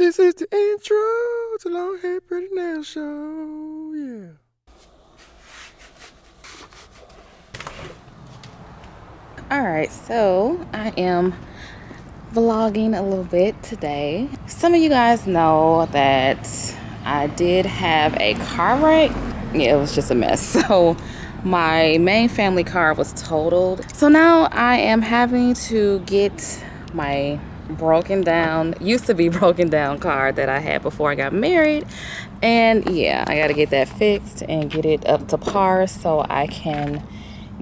This is the intro to Long Hair Pretty Nails Show. Yeah. Alright, so I am vlogging a little bit today. Some of you guys know that I did have a car wreck. Yeah, it was just a mess. So my main family car was totaled. So now I am having to get my used to be broken down car that I had before I got married. And yeah, I gotta get that fixed and get it up to par so I can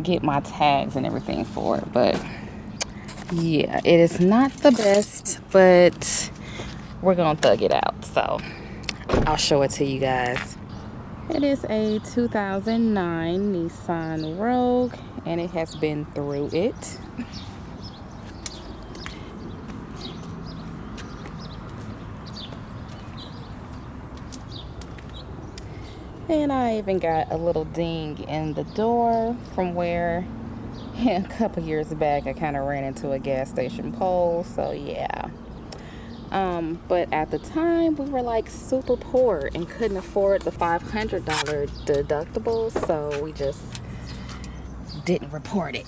get my tags and everything for it. But yeah, it is not the best, but we're gonna thug it out. So I'll show it to you guys. It is a 2009 Nissan Rogue and it has been through it. And I even got a little ding in the door from where a couple years back I kind of ran into a gas station pole. So yeah. But at the time we were like super poor and couldn't afford the $500 deductible, so we just didn't report it.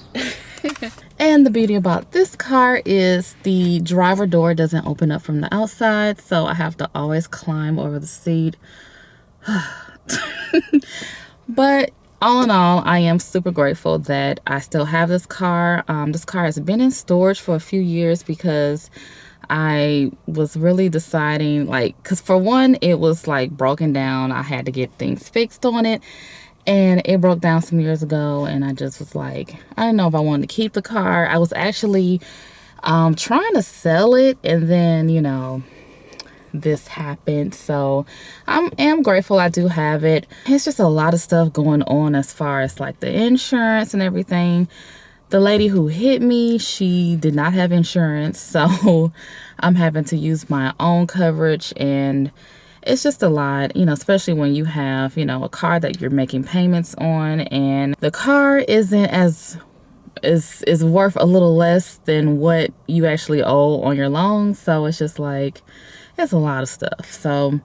And the beauty about this car is the driver door doesn't open up from the outside, so I have to always climb over the seat. But all in all, I am super grateful that I still have this car. This car has been in storage for a few years because I was really deciding, like, because for one, it was like broken down. I had to get things fixed on it, and it broke down some years ago, and I just was like, I didn't know if I wanted to keep the car. I was actually trying to sell it, and then, you know, this happened. So I am grateful I do have it. It's just a lot of stuff going on as far as like the insurance and everything. The lady who hit me, she did not have insurance, so I'm having to use my own coverage, and it's just a lot, you know, especially when you have, you know, a car that you're making payments on, and the car isn't as is worth a little less than what you actually owe on your loan. So it's just like, it's a lot of stuff. So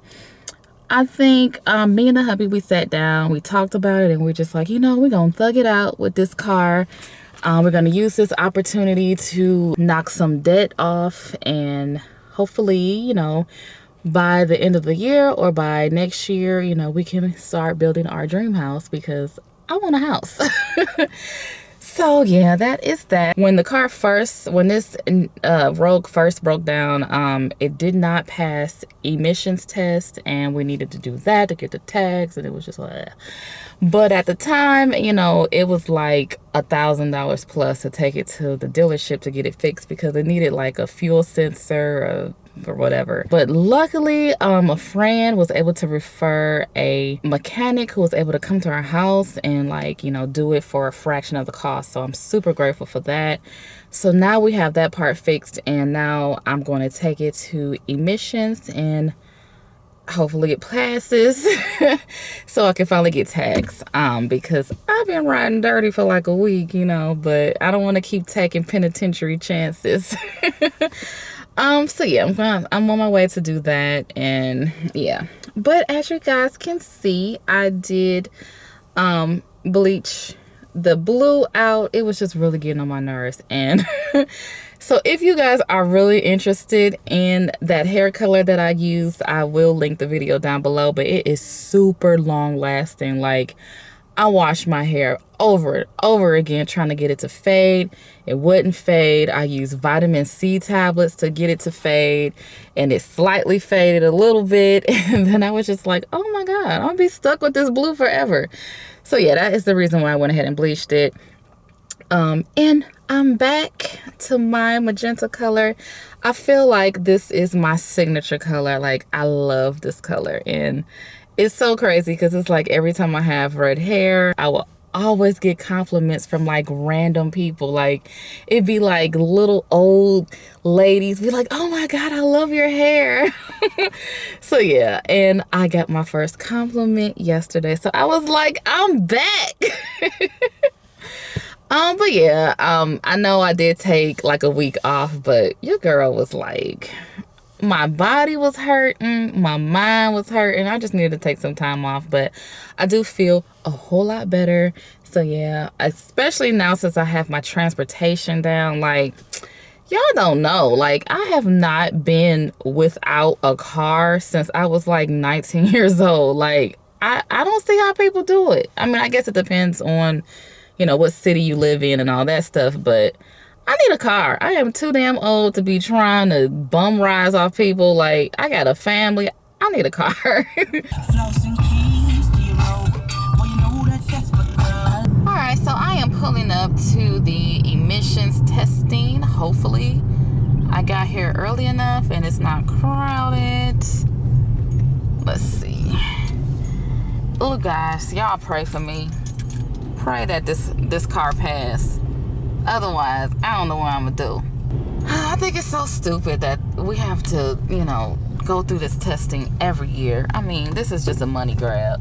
I think me and the hubby, we sat down, we talked about it, and we're just like, you know, we're gonna thug it out with this car. We're gonna use this opportunity to knock some debt off, and hopefully, you know, by the end of the year or by next year, you know, we can start building our dream house, because I want a house. So yeah, that is that. When this Rogue first broke down, it did not pass emissions test, and we needed to do that to get the tags, and it was just like, but at the time, you know, it was like $1,000 plus to take it to the dealership to get it fixed, because it needed like a fuel sensor or whatever. But luckily, a friend was able to refer a mechanic who was able to come to our house and, like, you know, do it for a fraction of the cost. So I'm super grateful for that. So now we have that part fixed, and now I'm going to take it to emissions, and hopefully it passes so I can finally get tags, because I've been riding dirty for like a week, you know, but I don't want to keep taking penitentiary chances. So yeah, I'm on my way to do that, and yeah. But as you guys can see, I did bleach the blue out. It was just really getting on my nerves, and so if you guys are really interested in that hair color that I used, I will link the video down below. But it is super long lasting. Like, I washed my hair over and over again trying to get it to fade. It wouldn't fade. I used vitamin C tablets to get it to fade, and it slightly faded a little bit. And then I was just like, oh my God, I'm gonna be stuck with this blue forever. So yeah, that is the reason why I went ahead and bleached it. And I'm back to my magenta color. I feel like this is my signature color. Like, I love this color, and it's so crazy because it's like every time I have red hair, I will always get compliments from like random people. Like, it'd be like little old ladies be like, oh my God, I love your hair. So yeah, and I got my first compliment yesterday, so I was like, I'm back. But yeah, I know I did take like a week off, but your girl was like, my body was hurting, my mind was hurting. I just needed to take some time off, but I do feel a whole lot better. So yeah, especially now since I have my transportation down. Like, y'all don't know, like, I have not been without a car since I was like 19 years old. Like, I don't see how people do it. I mean, I guess it depends on, you know, what city you live in and all that stuff, but I need a car. I am too damn old to be trying to bum rides off people. Like, I got a family. I need a car. Alright, so I am pulling up to the emissions testing. Hopefully, I got here early enough and it's not crowded. Let's see. Oh, guys, y'all pray for me. Pray that this car pass. Otherwise, I don't know what I'm gonna do. I think it's so stupid that we have to, you know, go through this testing every year. I mean, this is just a money grab.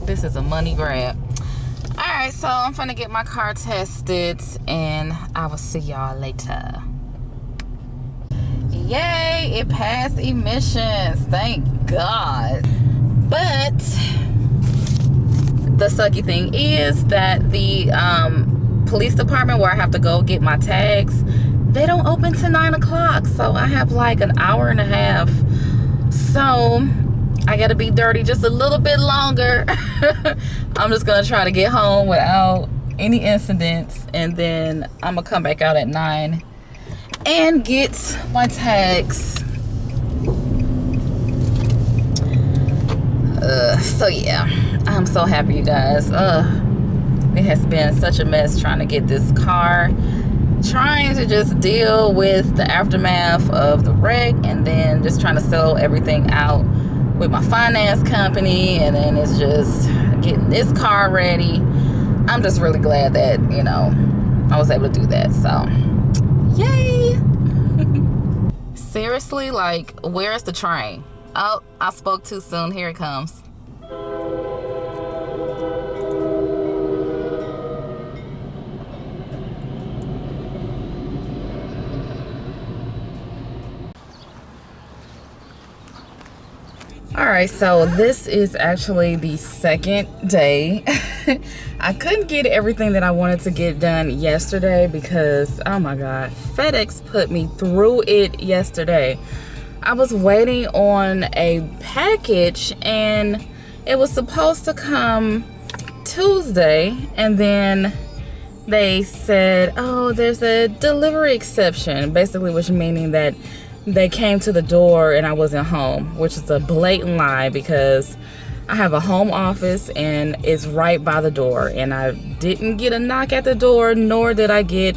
This is a money grab. All right, so I'm gonna get my car tested and I will see y'all later. Yay, it passed emissions. Thank God. But the sucky thing is that the police department where I have to go get my tags, they don't open till 9 o'clock. So I have like an hour and a half. So I gotta be dirty just a little bit longer. I'm just gonna try to get home without any incidents, and then I'm gonna come back out at 9 and get my tags. So yeah, I'm so happy, you guys. It has been such a mess trying to get this car, trying to just deal with the aftermath of the wreck, and then just trying to sell everything out with my finance company, and then it's just getting this car ready. I'm just really glad that, you know, I was able to do that. So yay. Seriously, like, where's the train? Oh, I spoke too soon. Here it comes. All right, so this is actually the second day. I couldn't get everything that I wanted to get done yesterday because, oh my God, FedEx put me through it yesterday. I was waiting on a package and it was supposed to come Tuesday, and then they said, oh, there's a delivery exception, basically, which meaning that they came to the door and I wasn't home, which is a blatant lie because I have a home office and it's right by the door, and I didn't get a knock at the door, nor did I get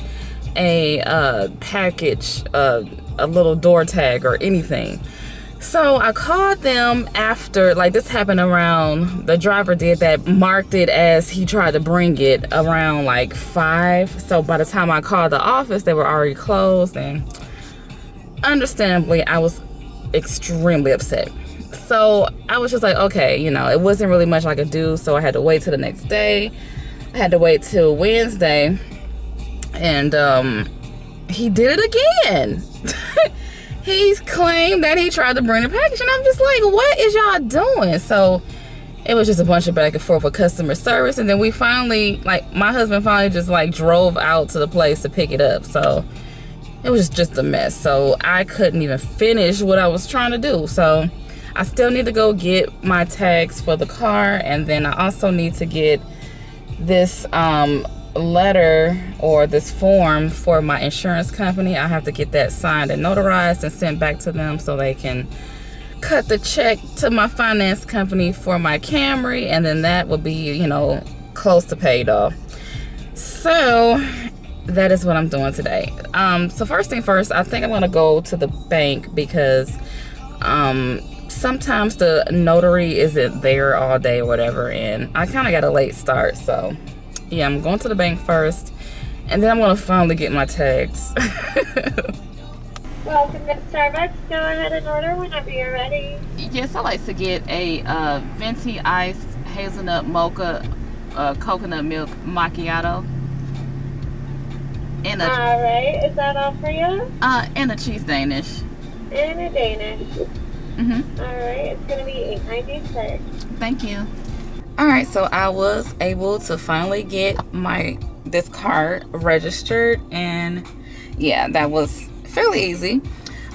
a package, a little door tag or anything. So I called them after, like, this happened around, the driver did that, marked it as he tried to bring it around like 5. So by the time I called the office, they were already closed, and understandably, I was extremely upset. So I was just like, okay, you know, it wasn't really much I could do, so I had to wait till the next day. I had to wait till Wednesday, and he did it again. He's claimed that he tried to bring the package, and I'm just like, what is y'all doing? So it was just a bunch of back and forth with customer service, and then we finally, like, my husband finally just like drove out to the place to pick it up. So it was just a mess. So I couldn't even finish what I was trying to do. So I still need to go get my tags for the car, and then I also need to get this letter or this form for my insurance company. I have to get that signed and notarized and sent back to them so they can cut the check to my finance company for my Camry, and then that will be, you know, close to paid off. So that is what I'm doing today. So first thing first, I think I'm gonna go to the bank because sometimes the notary isn't there all day or whatever, and I kind of got a late start. So yeah, I'm going to the bank first, and then I'm gonna finally get my tags. Welcome to Starbucks. Go ahead and order whenever you're ready. Yes, I like to get a venti iced hazelnut mocha coconut milk macchiato. And Alright, is that all for you? And a cheese Danish. and a Danish. Mm-hmm. Alright, it's gonna be $8.96. Thank you. All right, so I was able to finally get this car registered, and yeah, that was fairly easy.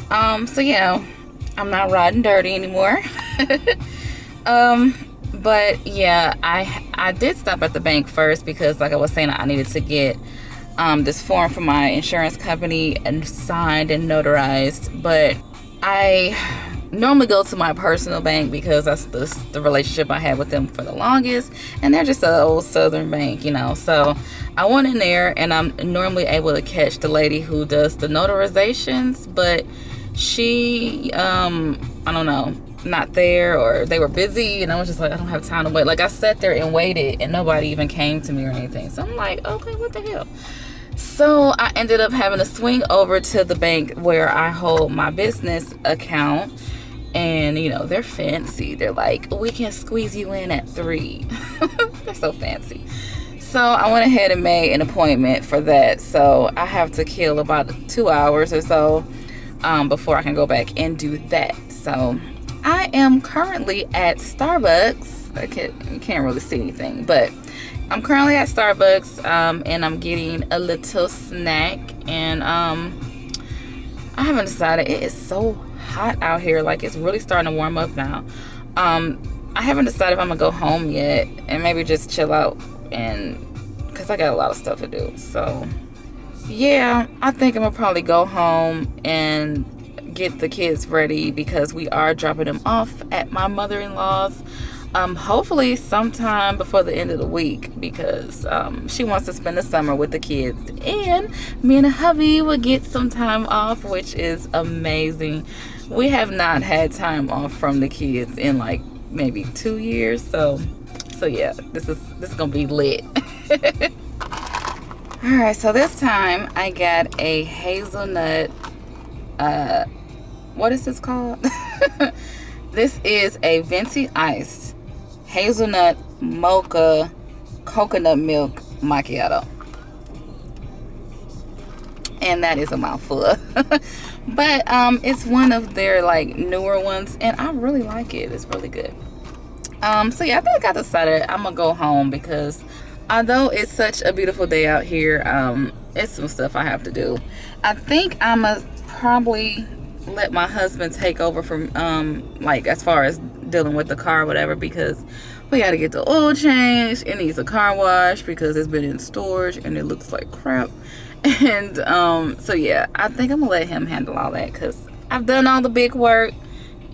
So yeah, I'm not riding dirty anymore. But yeah, I did stop at the bank first because, like I was saying, I needed to get this form from my insurance company and signed and notarized. But I normally go to my personal bank because that's the relationship I had with them for the longest, and they're just an old southern bank, you know. So I went in there, and I'm normally able to catch the lady who does the notarizations, but she I don't know, not there, or they were busy, and I was just like, I don't have time to wait. Like, I sat there and waited, and nobody even came to me or anything. So I'm like, okay, what the hell? So I ended up having to swing over to the bank where I hold my business account, and you know, they're fancy. They're like, we can squeeze you in at 3. They're so fancy. So I went ahead and made an appointment for that. So I have to kill about 2 hours or so before I can go back and do that. So I am currently at Starbucks. You can't really see anything, but I'm currently at Starbucks, and I'm getting a little snack, and I haven't decided. It is so hot out here. Like, it's really starting to warm up now. I haven't decided if I'm gonna go home yet and maybe just chill out, and because I got a lot of stuff to do. So yeah, I think I'm gonna probably go home and get the kids ready because we are dropping them off at my mother-in-law's hopefully sometime before the end of the week, because she wants to spend the summer with the kids, and me and hubby will get some time off, which is amazing. We have not had time off from the kids in like maybe 2 years, so yeah, this is gonna be lit. All right, so this time I got a hazelnut, what is this called? This is a venti iced hazelnut mocha coconut milk macchiato, and that is a mouthful. But it's one of their like newer ones, and I really like it. It's really good. So yeah, I think I decided I'm gonna go home because although it's such a beautiful day out here, it's some stuff I have to do. I think I'm gonna probably let my husband take over from like as far as dealing with the car or whatever, because we got to get the oil changed. It needs a car wash because it's been in storage and it looks like crap. And so yeah, I think I'm gonna let him handle all that because I've done all the big work,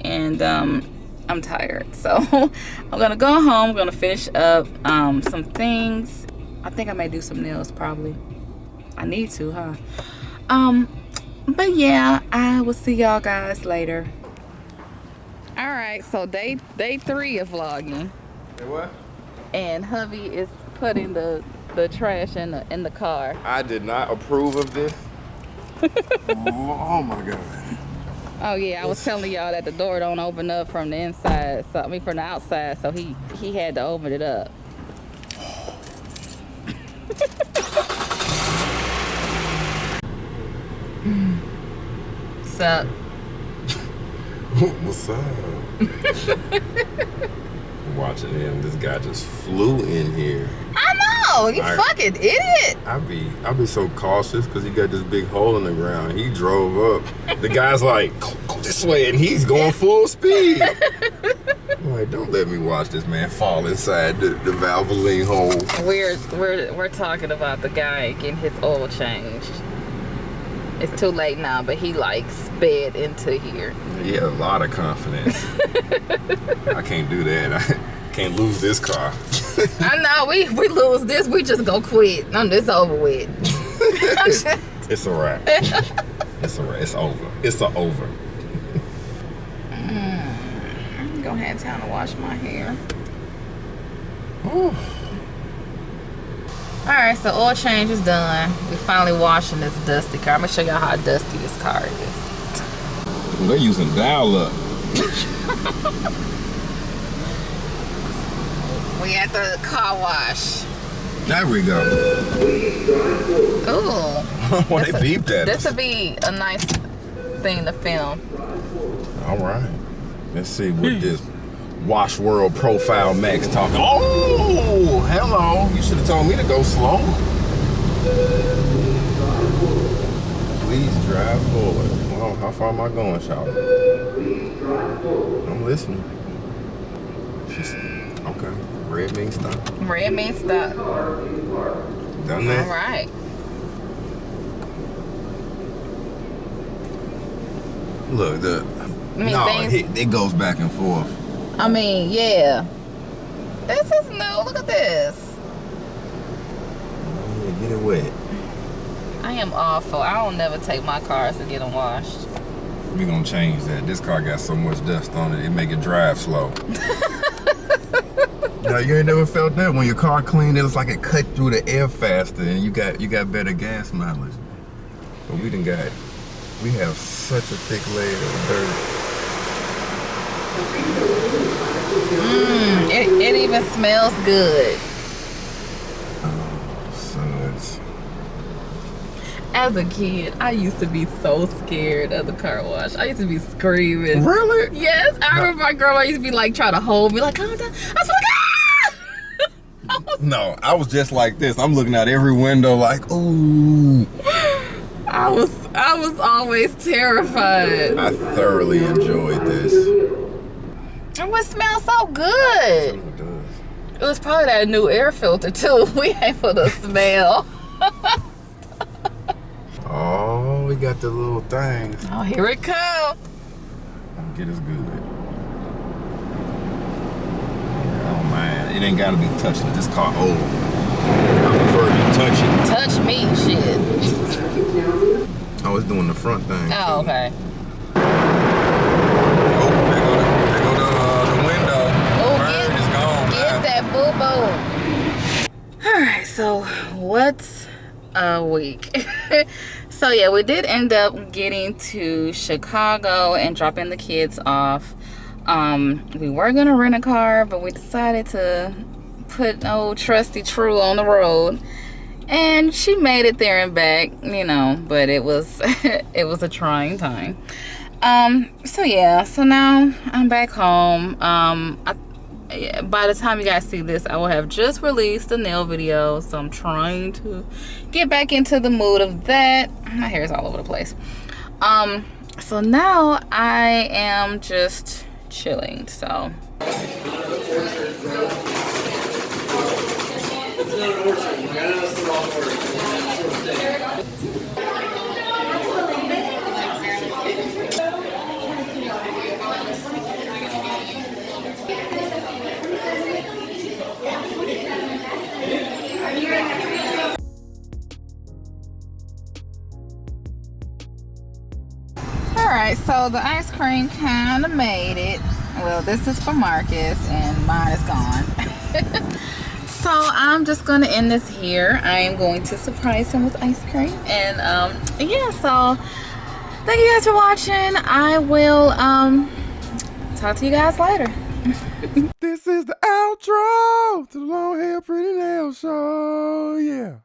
and I'm tired. So I'm gonna go home. I'm gonna finish up some things. I think I may do some nails probably. I need to, huh? But yeah, I will see y'all guys later. All right, so day 3 of vlogging. Hey, what? And hubby is putting the trash in the car. I did not approve of this. Oh my god. Oh yeah, I was telling y'all that the door don't open up from the inside. So I mean from the outside. So he had to open it up. What's up? What's up? I'm watching him. This guy just flew in here. I know, you fucking idiot. I be so cautious because he got this big hole in the ground. He drove up. The guy's like, go this way, and he's going full speed. I'm like, don't let me watch this man fall inside the Valvoline hole. We're talking about the guy getting his oil changed. It's too late now, but he like sped into here. He had a lot of confidence. I can't do that. I can't lose this car. I know, we lose this, we just go quit. It's over with. It's a wrap. It's a wrap. It's over. It's a over. I'm gonna have time to wash my hair. Ooh. Alright, so oil change is done. We finally washing this dusty car. I'm gonna show y'all how dusty this car is. They're using dial-up. We at the car wash. There we go. Ooh. They beeped at us. This would be a nice thing to film. All right. Let's see what this Wash World Profile Max talking. Oh, hello. You should have told me to go slow. Please drive forward. Well, how far am I going, Charlie? I'm listening. She said, okay. Red means stop. Red means stop. Done that? All right. Look, it goes back and forth. I mean, yeah. This is new. Look at this. Yeah, get it wet. I am awful. I don't never take my cars to get them washed. We gonna change that. This car got so much dust on it, it make it drive slow. Now, you ain't never felt that when your car clean, it was like it cut through the air faster and you got better gas mileage. But we have such a thick layer of dirt. It even smells good. Oh, suds. As a kid, I used to be so scared of the car wash. I used to be screaming. Really? Yes, I remember my grandma used to be like trying to hold me, like, calm down. I was like, ah! No, I was just like this. I'm looking out every window like, ooh. I was always terrified. I thoroughly enjoyed this. It would smell so good. It does. It was probably that new air filter too. We ain't for the smell. Oh, we got the little things. Oh, here it comes. Get us good. Oh man, it ain't gotta be touchless. This car old. I prefer to touch it. Touch me, shit. Oh, it's doing the front thing. Oh, too. okay. Oh, there go the window. Oh, Bird is gone. get that boo-boo. All right, so what's a week? So yeah, we did end up getting to Chicago and dropping the kids off. We were gonna rent a car, but we decided to put old trusty True on the road, and she made it there and back, you know, but it was it was a trying time. So yeah, so now I'm back home. By the time you guys see this, I will have just released a nail video, so I'm trying to get back into the mood of that. My hair is all over the place. So now I am just chilling. So alright, so the ice cream kind of made it. Well, this is for Marcus and mine is gone. So I'm just going to end this here. I am going to surprise him with ice cream. And yeah, so thank you guys for watching. I will talk to you guys later. This is the outro to the Long Hair Pretty Nails show. Yeah.